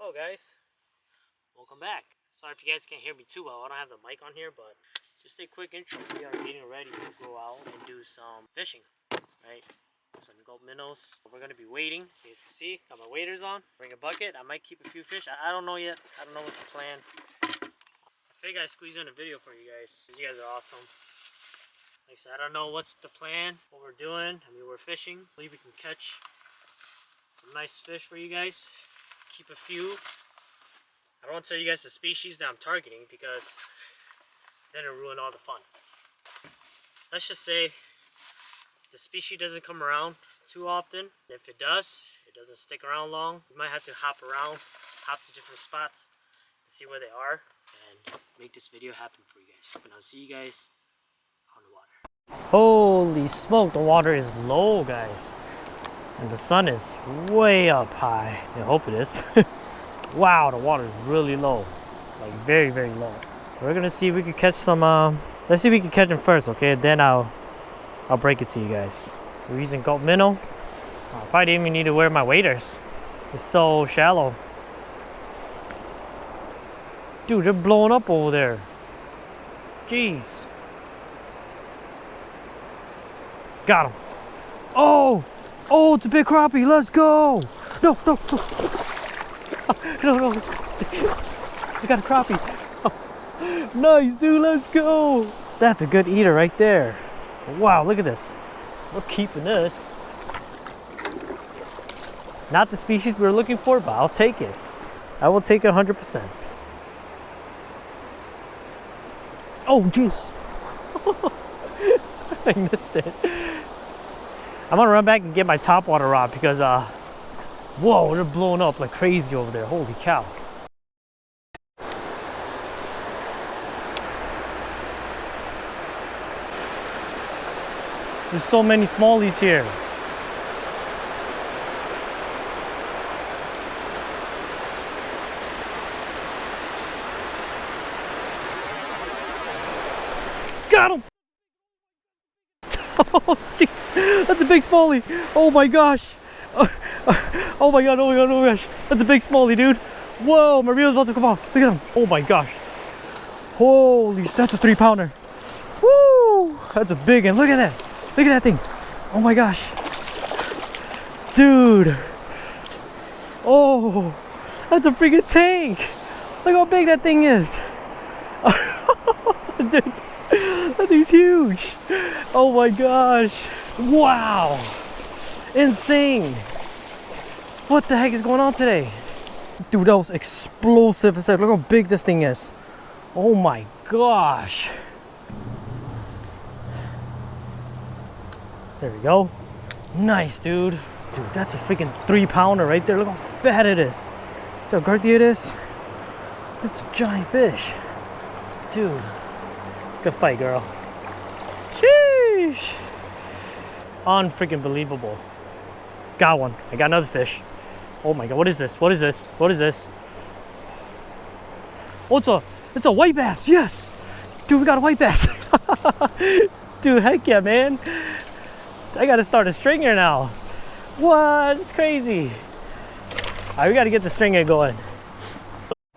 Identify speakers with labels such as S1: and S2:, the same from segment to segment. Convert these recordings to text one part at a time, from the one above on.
S1: Hello guys, welcome back. Sorry if you guys can't hear me too well. I don't have the mic on here, but just a quick intro. We are getting ready to go out and do some fishing, right? Some gold minnows. We're gonna be wading, so you can see. Got my waders on. Bring a bucket. I might keep a few fish. I don't know yet. I don't know what's the plan. I figured I'd squeeze in a video for you guys. You guys are awesome. Like I said, I don't know what's the plan, what we're doing. I mean, we're fishing. Maybe we can catch some nice fish for you guys. Keep a few. I don't want to tell you guys the species that I'm targeting because then it'll ruin all the fun. Let's just say the species doesn't come around too often. If it does, it doesn't stick around long. You might have to hop around, hop to different spots, and see where they are, and make this video happen for you guys. And I'll see you guys on the water. Holy smoke, the water is low, guys. And the sun is way up high. I hope it is. Wow, the water is really low. Like very, very low. We're gonna see if we can catch some, let's see if we can catch them first, okay? Then I'll break it to you guys. We're using gold minnow. I probably didn't even need to wear my waders. It's so shallow. Dude, they're blowing up over there. Jeez. Got him. Oh! Oh, it's a big crappie. Let's go. No, no, no. No. I got a crappie. Oh, nice, dude. Let's go. That's a good eater right there. Wow, look at this. We're keeping this. Not the species we were looking for, but I'll take it. I will take it 100%. Oh, jeez. I missed it. I'm gonna run back and get my topwater rod because whoa, they're blowing up like crazy over there. Holy cow. There's so many smallies here. Got him! Oh, jeez. That's a big smallie. Oh my gosh. Oh my god, oh my god, oh my gosh. That's a big smallie, dude. Whoa, my reel's about to come off. Look at him. Oh my gosh. Holy, that's a 3-pounder. Woo! That's a big one. Look at that. Look at that thing. Oh my gosh. Dude. Oh, that's a freaking tank. Look how big that thing is. Dude. That thing's huge. Oh my gosh. Wow. Insane. What the heck is going on today? Dude, that was explosive. Look how big this thing is. Oh my gosh. There we go. Nice, dude. Dude, that's a freaking 3-pounder right there. Look how fat it is. See how girthy it is? That's a giant fish. Dude. Good fight, girl. Sheesh. Unfreaking believable. Got one. I got another fish. Oh my god, what is this? What is this? What is this? Oh, it's a white bass. Yes. Dude, we got a white bass. Dude, heck yeah, man. I gotta start a stringer now. What? It's crazy. All right, we gotta get the stringer going.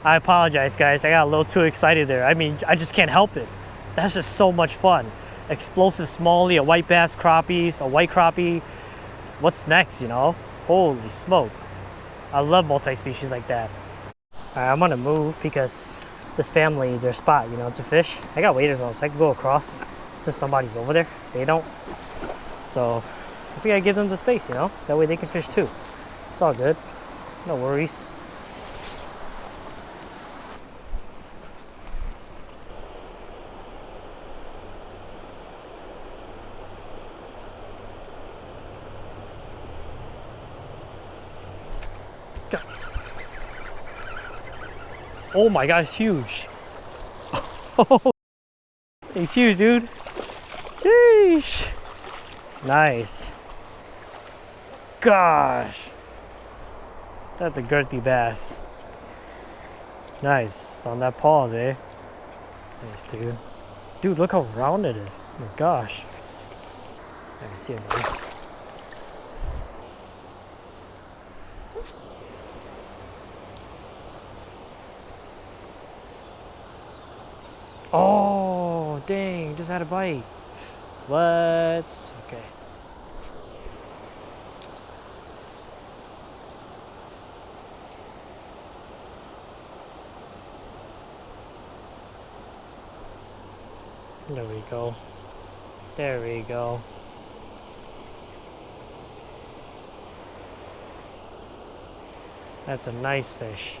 S1: I apologize, guys. I got a little too excited there. I mean, I just can't help it. That's just so much fun. Explosive smallie, a white bass, crappies, a white crappie. What's next, you know? Holy smoke. I love multi-species like that. All right, I'm gonna move because this family, their spot, you know, it's a fish. I got waders on, so I can go across since nobody's over there. They don't. So I think I give them the space, you know? That way they can fish too. It's all good. No worries. Oh my god, it's huge. Oh, he's huge, dude. Sheesh. Nice. Gosh. That's a girthy bass. Nice. It's on that pause, eh? Nice, dude. Dude, look how round it is. Oh my gosh. I can see it, buddy. Oh, dang, just had a bite. What? Okay. There we go. There we go. That's a nice fish.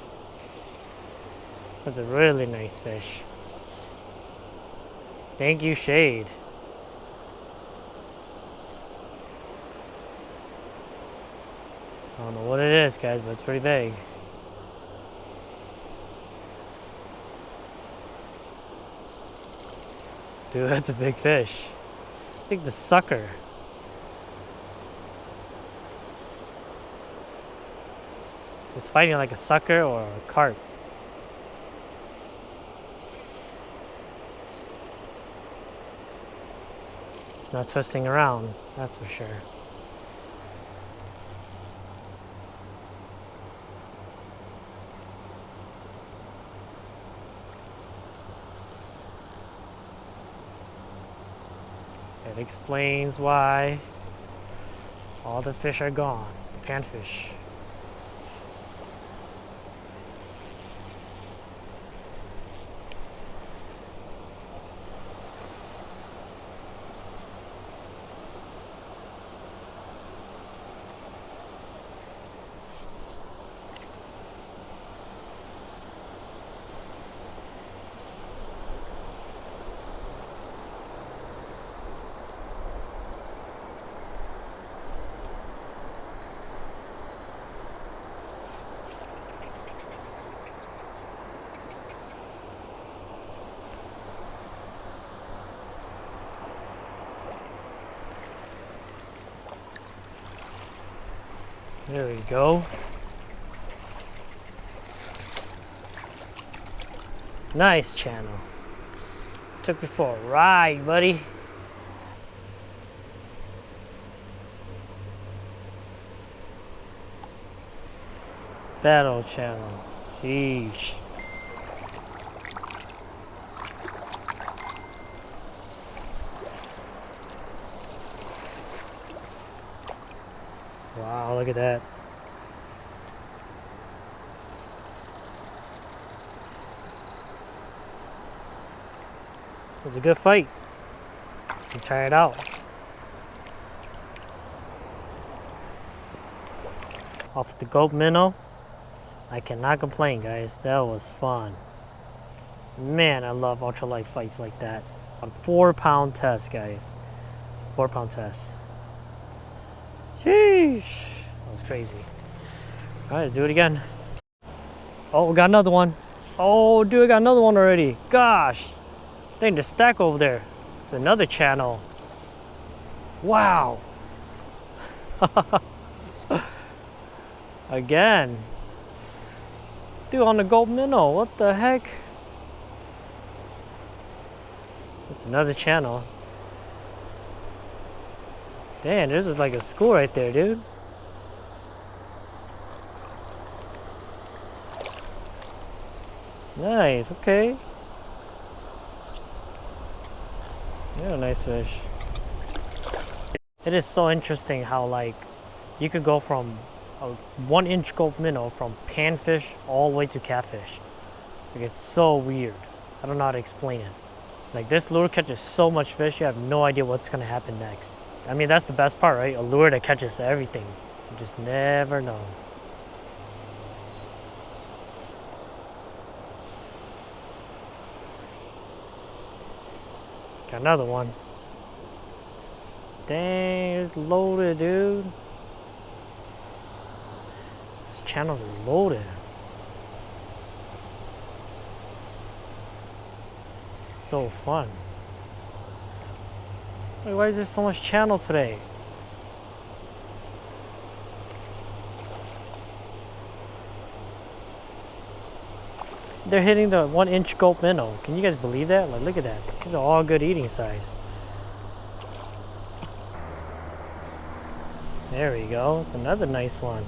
S1: That's a really nice fish. Thank you, Shade. I don't know what it is, guys, but it's pretty big. Dude, that's a big fish. I think the sucker. It's fighting like a sucker or a carp. It's not twisting around, that's for sure. It explains why all the fish are gone, the panfish. There we go. Nice channel. Took me for a ride, buddy. Fat old channel. Sheesh. Wow, look at that. It was a good fight. You try it out. Off the goat minnow. I cannot complain, guys. That was fun. Man, I love ultralight fights like that. On 4-pound test, guys. 4-pound test. Sheesh. That was crazy. Alright, let's do it again. Oh, we got another one. Oh, dude, I got another one already. Gosh. Dang, the stack over there. It's another channel. Wow. Again. Dude, on the gold minnow. What the heck? It's another channel. Damn, this is like a school right there, dude. Nice, okay. Yeah, nice fish. It is so interesting how like you could go from a 1-inch gold minnow from panfish all the way to catfish. Like it's so weird. I don't know how to explain it. Like this lure catches so much fish, you have no idea what's gonna happen next. I mean, that's the best part, right? A lure that catches everything. You just never know. Got another one. Dang, it's loaded, dude. This channel's loaded. So fun. Wait, why is there so much channel today? They're hitting the 1-inch gold minnow. Can you guys believe that? Like, look at that. These are all good eating size. There we go. It's another nice one.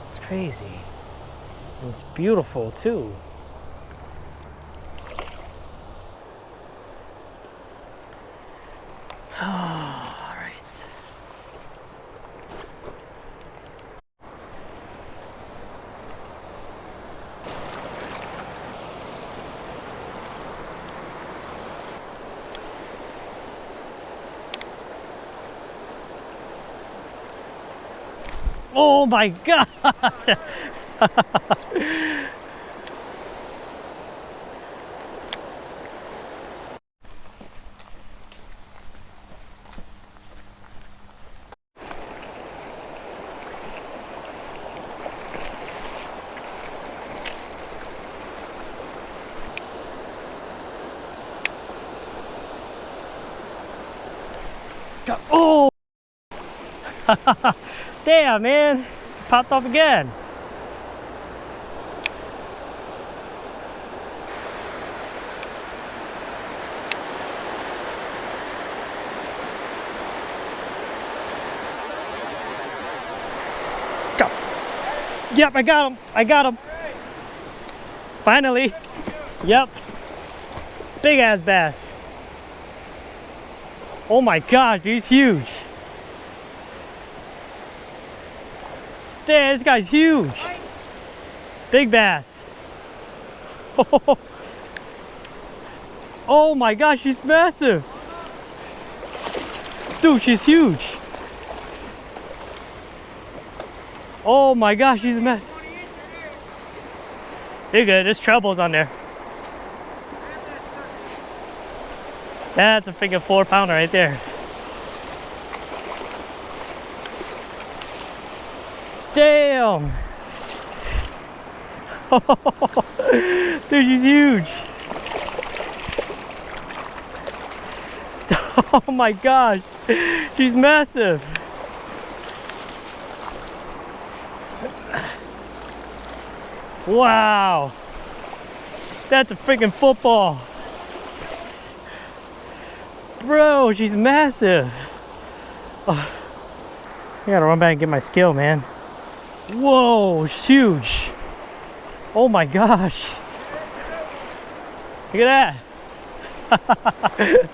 S1: It's crazy. And it's beautiful too. Oh my gosh. Oh! Damn, man. Popped off again. Go. Yep, I got him. I got him. Finally. Yep. Big ass bass. Oh my god, dude, he's huge. Damn, this guy's huge. Big bass. Oh my gosh, she's massive. Dude, she's huge. Oh my gosh, she's massive. You're good, there's trebles on there. That's a freaking 4-pounder right there. Damn! Dude, she's huge. Oh my gosh, she's massive. Wow, that's a freaking football. Bro, she's massive. Oh, I gotta run back and get my skill, man. Whoa, she's huge. Oh my gosh. Look at that.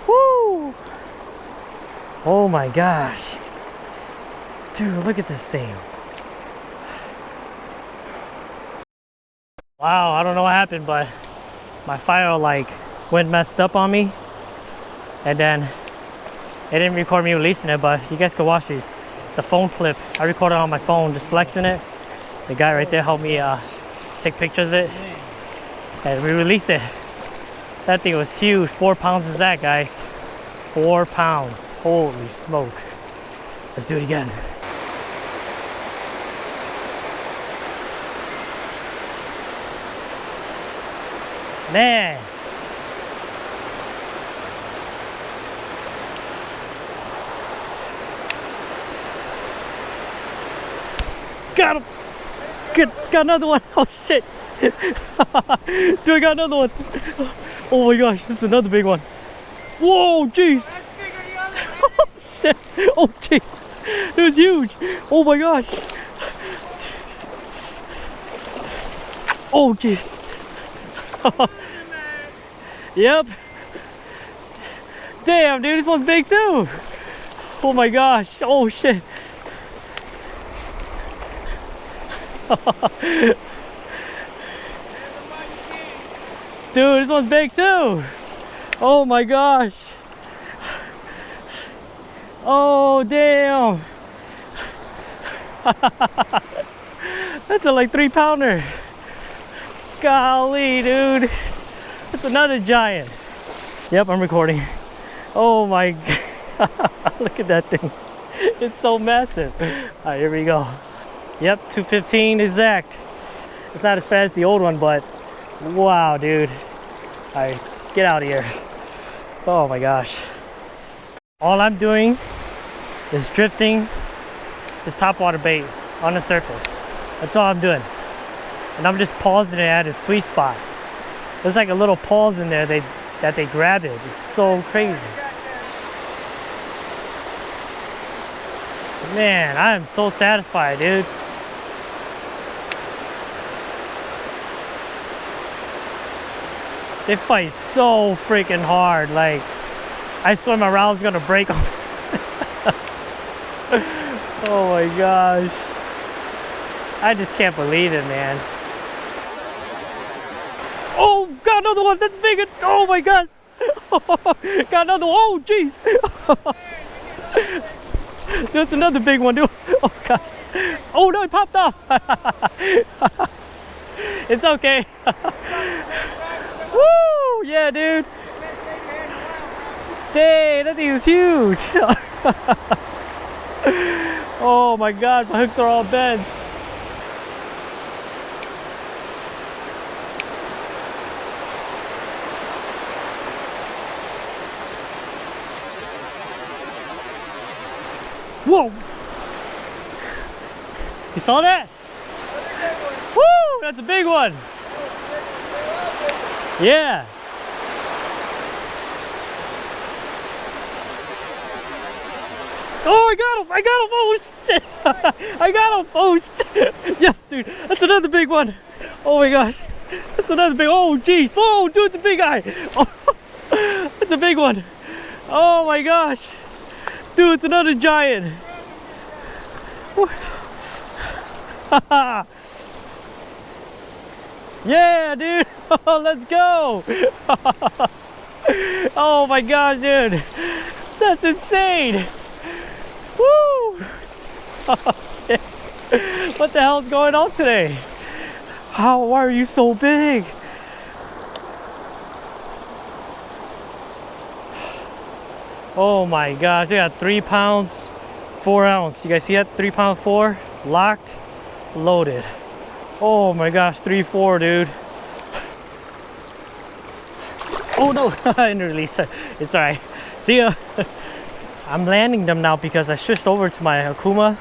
S1: Woo. Oh my gosh. Dude, look at this thing. Wow, I don't know what happened, but my file like went messed up on me, and then it didn't record me releasing it, but you guys can watch the phone clip. I recorded on my phone, just flexing it. The guy right there helped me take pictures of it, and we released it. That thing was huge. 4 pounds is that, guys. 4 pounds. Holy smoke. Let's do it again. Man. Got him. Good. Got another one. Oh shit. Dude, I got another one. Oh my gosh, this is another big one. Whoa, jeez. Oh shit. Oh jeez. It was huge. Oh my gosh. Oh jeez. Yep. Damn, dude, this one's big too. Oh my gosh. Oh shit. Dude, this one's big too. Oh my gosh. Oh damn. That's a like 3-pounder. Golly, dude. That's another giant. Yep, I'm recording. Oh my god. Look at that thing. It's so massive. Alright, here we go. Yep, 215 exact. It's not as fast as the old one, but wow, dude. Alright, get out of here. Oh my gosh. All I'm doing is drifting this topwater bait on the surface. That's all I'm doing. And I'm just pausing it at a sweet spot. There's like a little pause in there that they grab it. It's so crazy. Man, I am so satisfied, dude. They fight so freaking hard. Like, I swear my round's gonna break off. Oh my gosh. I just can't believe it, man. Oh, got another one. That's big. Oh my god. Got another one. Oh, jeez. That's another big one, dude. Oh gosh. Oh no, it popped off. It's okay. Woo! Yeah, dude. Dang, that thing is huge. Oh my god, my hooks are all bent. Whoa! You saw that? Woo! That's a big one. Yeah. Oh, I got him! I got him! Oh shit! I got him! Oh shit! Yes, dude. That's another big one. Oh my gosh. That's another big. Oh jeez. Oh, dude, it's a big guy. Oh, that's a big one. Oh my gosh. Dude, it's another giant. Yeah, dude. Let's go. Oh my gosh, dude. That's insane. Woo. Oh, shit. What the hell's going on today? Why are you so big? Oh my gosh, they got 3 pounds, 4 ounce. You guys see that? 3 pound 4, locked, loaded. Oh my gosh, 3-4, dude. Oh no, I didn't release it. It's alright. See ya. I'm landing them now because I switched over to my Akuma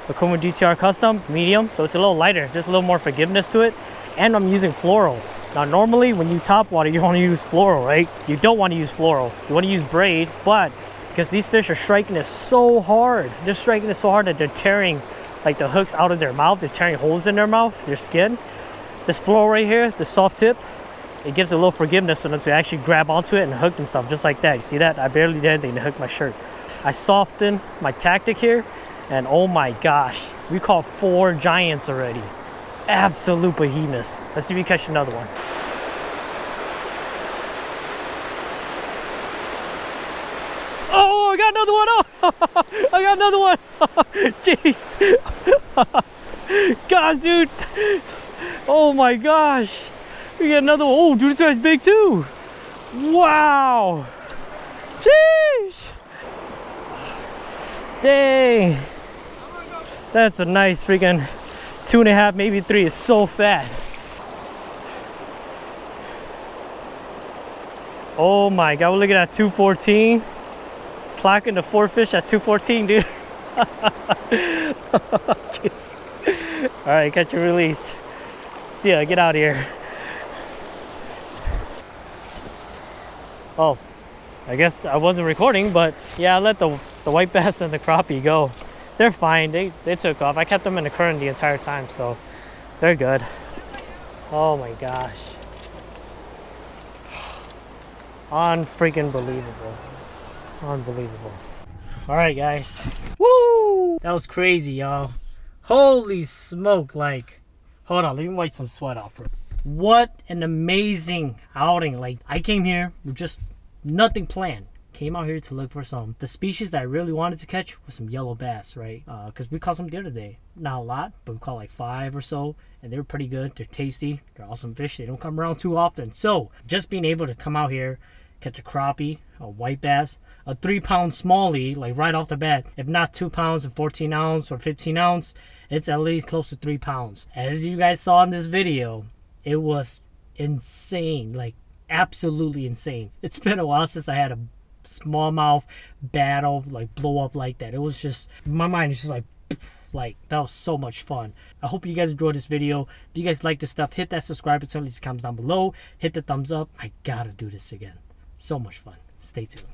S1: DTR Custom medium, so it's a little lighter, just a little more forgiveness to it, and I'm using fluoro. Now normally when you top water you want to use fluoro, right? You don't want to use fluoro, you want to use braid, but because these fish are striking it so hard, they're striking it so hard that they're tearing like the hooks out of their mouth, they're tearing holes in their mouth, their skin. This fluoro right here, the soft tip, it gives a little forgiveness for them to actually grab onto it and hook themselves just like that. You see that? I barely did anything to hook my shirt. I softened my tactic here, and oh my gosh, we caught 4 giants already. Absolute behemoths. Let's see if we catch another one. Oh, I got another one. Oh, I got another one. Jeez. Gosh, dude. Oh my gosh. We got another one. Oh, dude, this guy's big too. Wow. Jeez. Dang. That's a nice freaking 2.5, maybe 3. It's so fat. Oh my god, look at that, 214. Clocking the 4 fish at 214, dude. Alright, catch your release. See ya, get out of here. Oh, I guess I wasn't recording, but yeah, I let the white bass and the crappie go. They're fine, they took off. I kept them in the current the entire time, so they're good. Oh my gosh. Unfreaking believable. Unbelievable. Alright guys. Woo! That was crazy, y'all. Holy smoke, like, hold on, let me wipe some sweat off. What an amazing outing. Like, I came here with just nothing planned. Came out here to look for some. The species that I really wanted to catch was some yellow bass, right? Because we caught some the other day. Not a lot, but we caught like 5 or so. And they were pretty good. They're tasty. They're awesome fish. They don't come around too often. So, just being able to come out here, catch a crappie, a white bass, a 3-pound smallie, like right off the bat. If not 2 pounds and 14 ounce or 15 ounce, it's at least close to 3 pounds. As you guys saw in this video, it was insane, like absolutely insane. It's been a while since I had a smallmouth battle like blow up like that. It was just, my mind is just like that was so much fun. I hope you guys enjoyed this video. If you guys like this stuff, hit that subscribe button, leave comments down below, hit the thumbs up. I gotta do this again. So much fun. Stay tuned.